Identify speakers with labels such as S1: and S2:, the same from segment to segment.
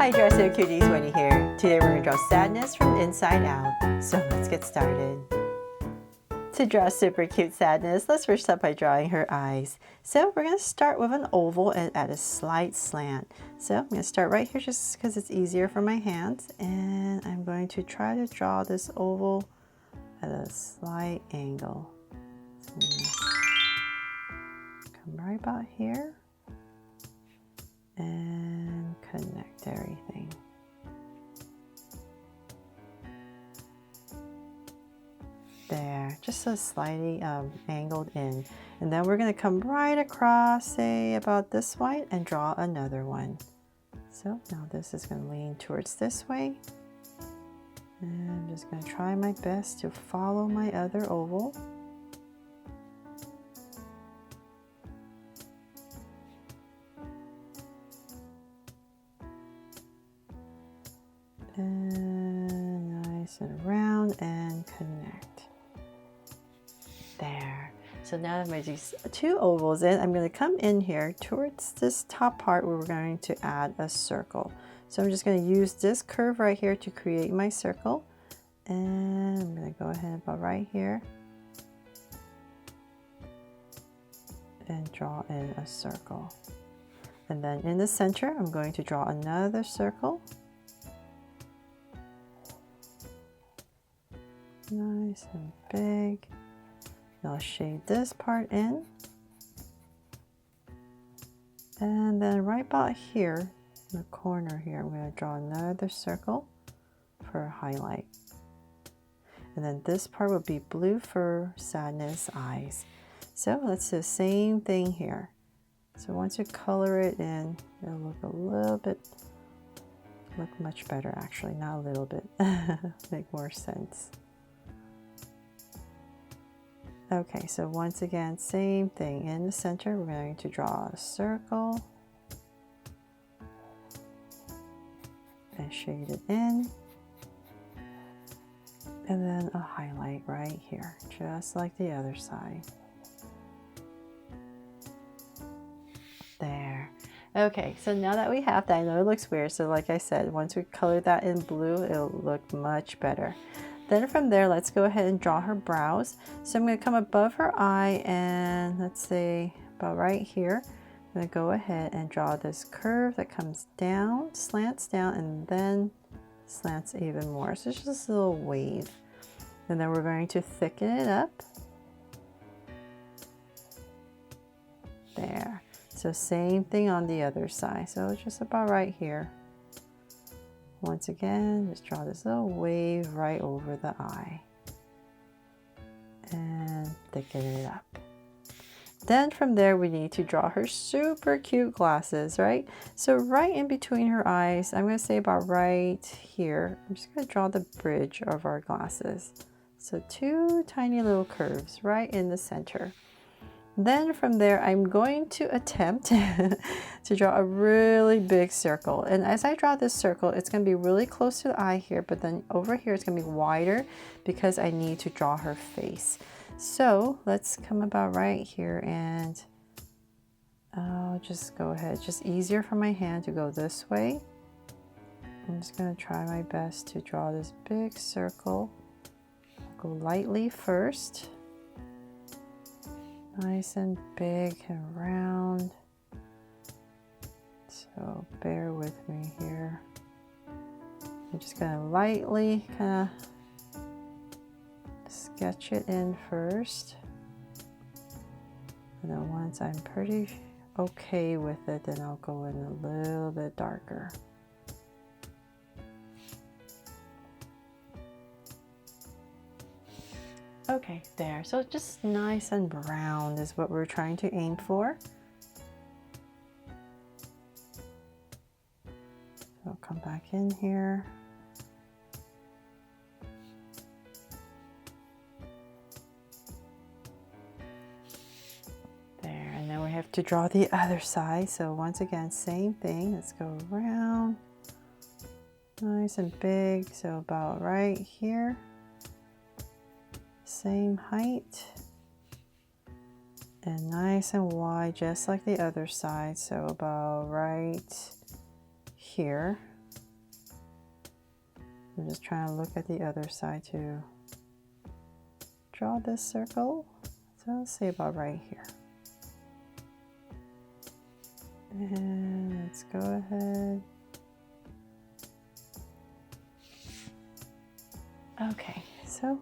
S1: Hi Dress It Cuties, Winnie here. Today we're going to draw sadness from inside out. So let's get started. To draw super cute sadness, let's first start by drawing her eyes. So we're going to start with an oval and add a slight slant. So I'm going to start right here just because it's easier for my hands. And I'm going to try to draw this oval at a slight angle. So come right about here and connect everything. There, just so slightly angled in. And then we're going to come right across, say about this wide, and draw another one. So now this is going to lean towards this way. And I'm just going to try my best to follow my other oval. And nice and round and connect. There. So now that I made these two ovals in, I'm going to come in here towards this top part where we're going to add a circle. So I'm just going to use this curve right here to create my circle. And I'm going to go ahead about right here and draw in a circle. And then in the center, I'm going to draw another circle. Nice and big. I'll shade this part in. And then right about here, in the corner here, I'm going to draw another circle for a highlight. And then this part will be blue for sadness eyes. So let's do the same thing here. So once you color it in, it'll look a little bit, look much better actually, not a little bit, make more sense. Okay, so once again, same thing. In the center, we're going to draw a circle and shade it in. And then a highlight right here, just like the other side. There. Okay, so now that we have that, I know it looks weird. So like I said, once we color that in blue, it'll look much better. Then from there, let's go ahead and draw her brows. So I'm going to come above her eye and let's say about right here. I'm going to go ahead and draw this curve that comes down, slants down, and then slants even more. So it's just a little wave. And then we're going to thicken it up. There. So same thing on the other side. So it's just about right here. Once again, just draw this little wave right over the eye and thicken it up. Then from there, we need to draw her super cute glasses, right? So right in between her eyes, I'm going to say about right here, I'm just going to draw the bridge of our glasses. So two tiny little curves right in the center. Then from there, I'm going to attempt to draw a really big circle. And as I draw this circle, it's going to be really close to the eye here, but then over here it's going to be wider because I need to draw her face. So let's come about right here and I'll just go ahead. It's just easier for my hand to go this way. I'm just going to try my best to draw this big circle. Go lightly first. Nice and big and round. So bear with me here. I'm just going to lightly kind of sketch it in first. And then once I'm pretty okay with it, then I'll go in a little bit darker. Okay, there. So just nice and round is what we're trying to aim for. So I'll come back in here. There, and then we have to draw the other side. So once again, same thing. Let's go around. Nice and big. So about right here. Same height and nice and wide just like the other side, so about right here. I'm just trying to look at the other side to draw this circle. So let's say about right here. And let's go ahead. Okay, so.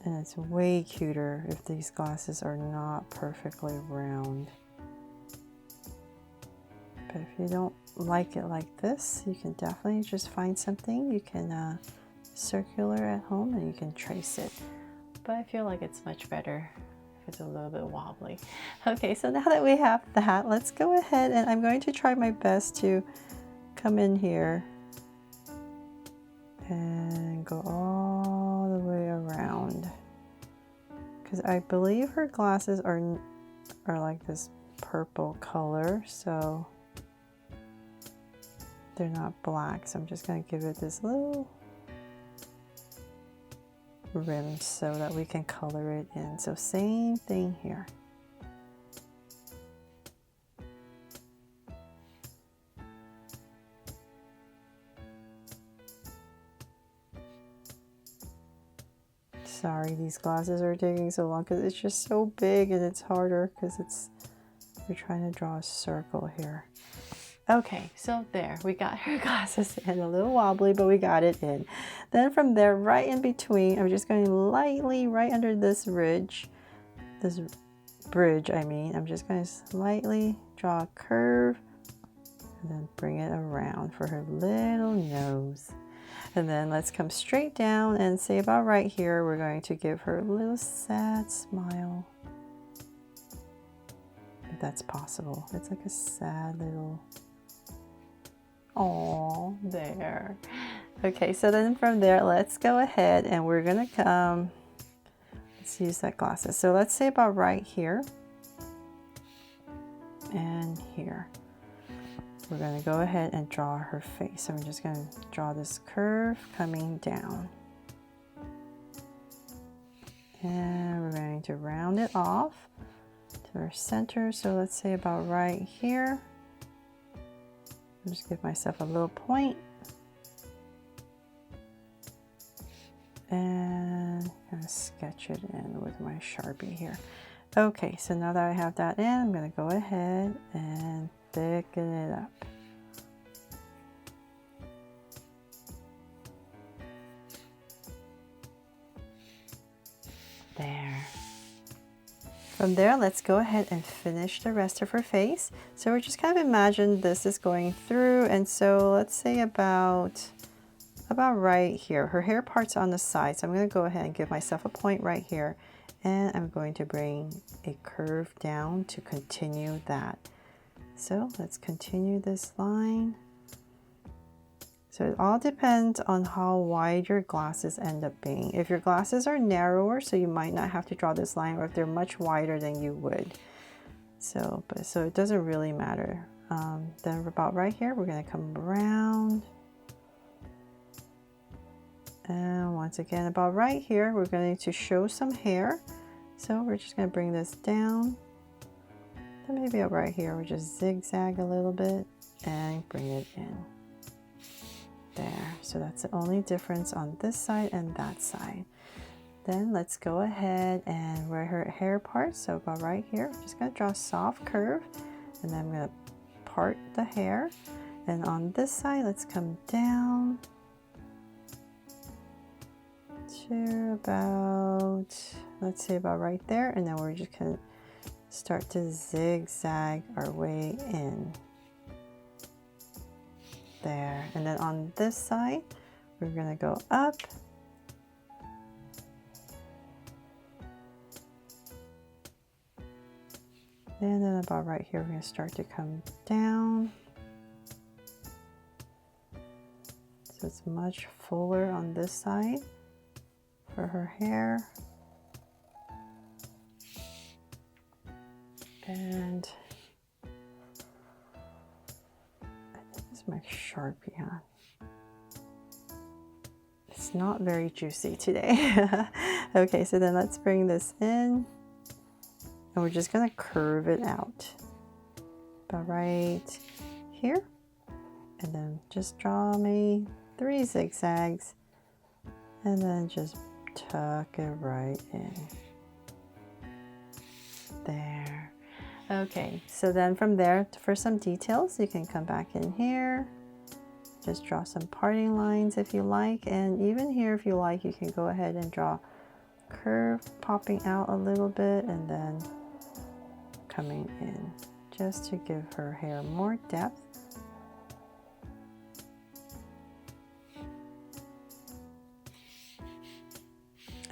S1: And it's way cuter if these glasses are not perfectly round. But if you don't like it like this, you can definitely just find something you can circular at home and you can trace it. But I feel like it's much better if it's a little bit wobbly. Okay, so now that we have that, let's go ahead and I'm going to try my best to come in here and go all the way around. Because I believe her glasses are like this purple color, so they're not black. So I'm just going to give it this little rim so that we can color it in. So same thing here. Sorry, these glasses are taking so long because it's just so big and it's harder because we're trying to draw a circle here. Okay, so there, we got her glasses in, a little wobbly, but we got it in. Then from there, right in between, I'm just going lightly right under this bridge, I mean, I'm just going to slightly draw a curve and then bring it around for her little nose. And then let's come straight down and say about right here, we're going to give her a little sad smile. If that's possible. It's like a sad little, oh, there. Okay, so then from there, let's go ahead and we're gonna come, let's use that glasses. So let's say about right here and here. We're going to go ahead and draw her face. So I'm just going to draw this curve coming down. And we're going to round it off to our center. So let's say about right here. I'll just give myself a little point. And kind of sketch it in with my Sharpie here. Okay, so now that I have that in, I'm going to go ahead and thicken it up. There. From there, let's go ahead and finish the rest of her face. So we're just kind of imagine this is going through, and so let's say about right here. Her hair part's on the side, so I'm going to go ahead and give myself a point right here, and I'm going to bring a curve down to continue that. So let's continue this line. So it all depends on how wide your glasses end up being. If your glasses are narrower, so you might not have to draw this line, or if they're much wider than you would. So it doesn't really matter. Then about right here, we're going to come around. And once again, about right here, we're going to show some hair. So we're just going to bring this down. And maybe up right here, we'll just zigzag a little bit and bring it in. There, so that's the only difference on this side and that side. Then let's go ahead and where her hair parts, so about right here, I'm just going to draw a soft curve, and then I'm going to part the hair. And on this side, let's come down to about, let's say about right there, and then we're just going to start to zigzag our way in. There, and then on this side we're going to go up and then about right here we're going to start to come down, so it's much fuller on this side for her hair. And my Sharpie on. It's not very juicy today. Okay, so then let's bring this in, and we're just gonna curve it out about right here. and then just draw me 3 zigzags, and then just tuck it right in. There. Okay, so then from there, for some details, you can come back in here, just draw some parting lines if you like, and even here if you like, you can go ahead and draw a curve popping out a little bit and then coming in, just to give her hair more depth.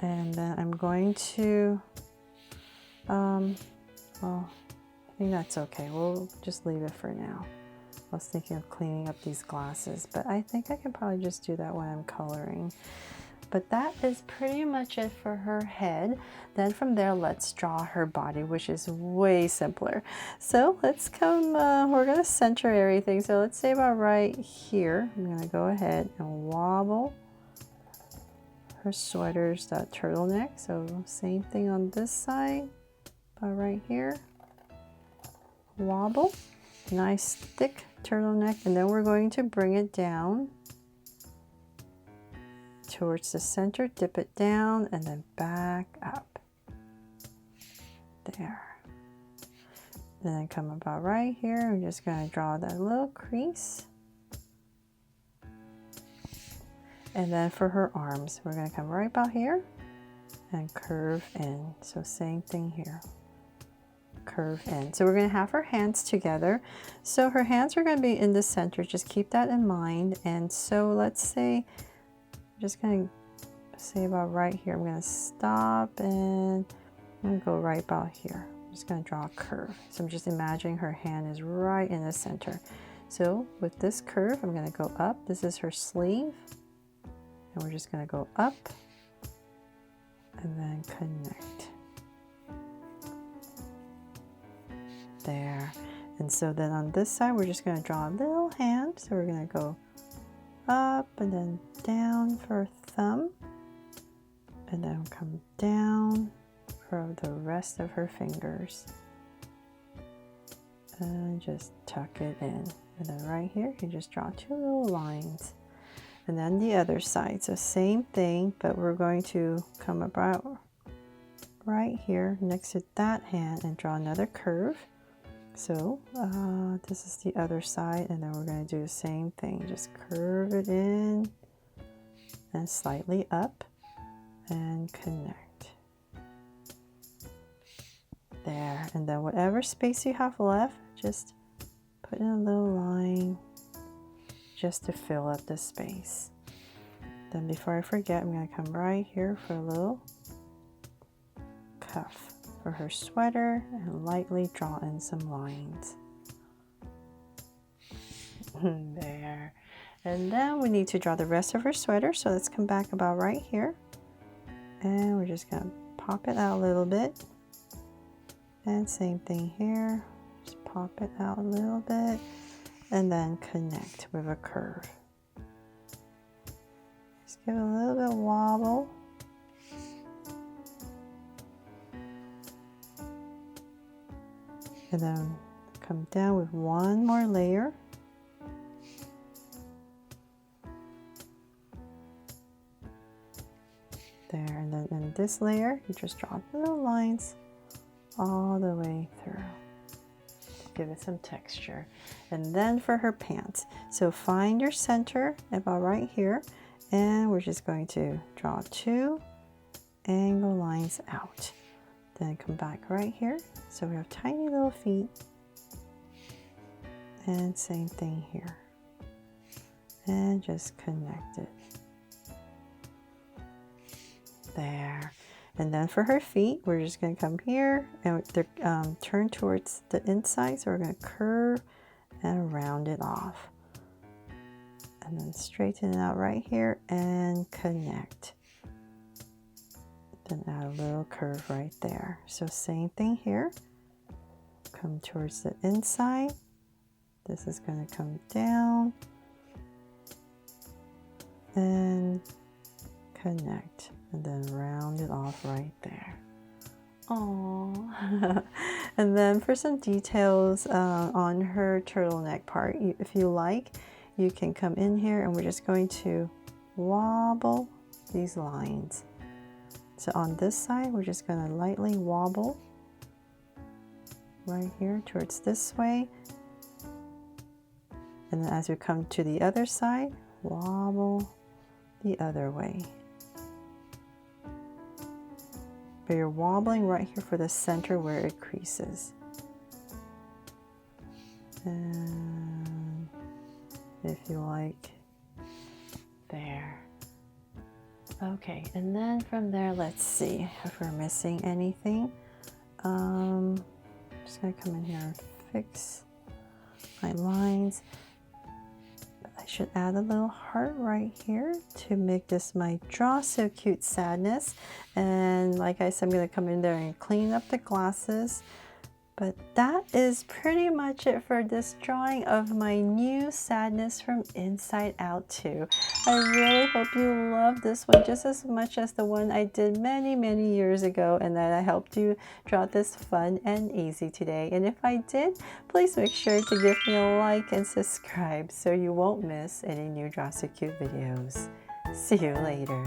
S1: And then I'm going to, well, I think that's okay. We'll just leave it for now. I was thinking of cleaning up these glasses, but I think I can probably just do that when I'm coloring. But that is pretty much it for her head. Then from there, let's draw her body, which is way simpler. So let's come, we're gonna center everything. So let's say about right here, I'm gonna go ahead and wobble her sweater's that turtleneck. So same thing on this side, about right here. Wobble, nice thick turtleneck, and then we're going to bring it down towards the center, dip it down, and then back up. There. And then come about right here. I'm just going to draw that little crease. And then for her arms, we're going to come right about here and curve in. So same thing here. Curve in. So we're going to have her hands together. So her hands are going to be in the center. Just keep that in mind. And so let's say, I'm just going to say about right here. I'm going to stop and I'm going to go right about here. I'm just going to draw a curve. So I'm just imagining her hand is right in the center. So with this curve, I'm going to go up. This is her sleeve. And we're just going to go up and then connect. There. And so then on this side, we're just going to draw a little hand. So we're going to go up and then down for a thumb. And then come down for the rest of her fingers. And just tuck it in. And then right here, you just draw 2 little lines. And then the other side, so same thing, but we're going to come about right here next to that hand and draw another curve. So this is the other side, and then we're going to do the same thing. Just curve it in and slightly up and connect. There, and then whatever space you have left, just put in a little line just to fill up the space. Then before I forget, I'm going to come right here for a little cuff for her sweater and lightly draw in some lines. There. And then we need to draw the rest of her sweater. So let's come back about right here. And we're just going to pop it out a little bit. And same thing here. Just pop it out a little bit. And then connect with a curve. Just give it a little bit of wobble. And then come down with one more layer. There, and then in this layer, you just draw little lines all the way through. Give it some texture. And then for her pants, so find your center about right here, and we're just going to draw 2 angle lines out. Then come back right here. So we have tiny little feet, and same thing here, and just connect it. There. And then for her feet, we're just going to come here and turn towards the inside. So we're going to curve and round it off. And then straighten it out right here and connect. Then add a little curve right there. So same thing here. Come towards the inside. This is going to come down and connect. And then round it off right there. Aww. And then for some details on her turtleneck part, if you like, you can come in here and we're just going to wobble these lines. So on this side, we're just going to lightly wobble right here towards this way. And then as we come to the other side, wobble the other way. But you're wobbling right here for the center where it creases. And if you like, there. Okay, and then from there, let's see if we're missing anything. I'm just gonna come in here and fix my lines. I should add a little heart right here to make this my Draw So Cute sadness. And like I said, I'm gonna come in there and clean up the glasses. But that is pretty much it for this drawing of my new sadness from Inside Out 2. I really hope you love this one just as much as the one I did many years ago, and that I helped you draw this fun and easy today. And if I did, please make sure to give me a like and subscribe so you won't miss any new Draw So Cute videos. See you later.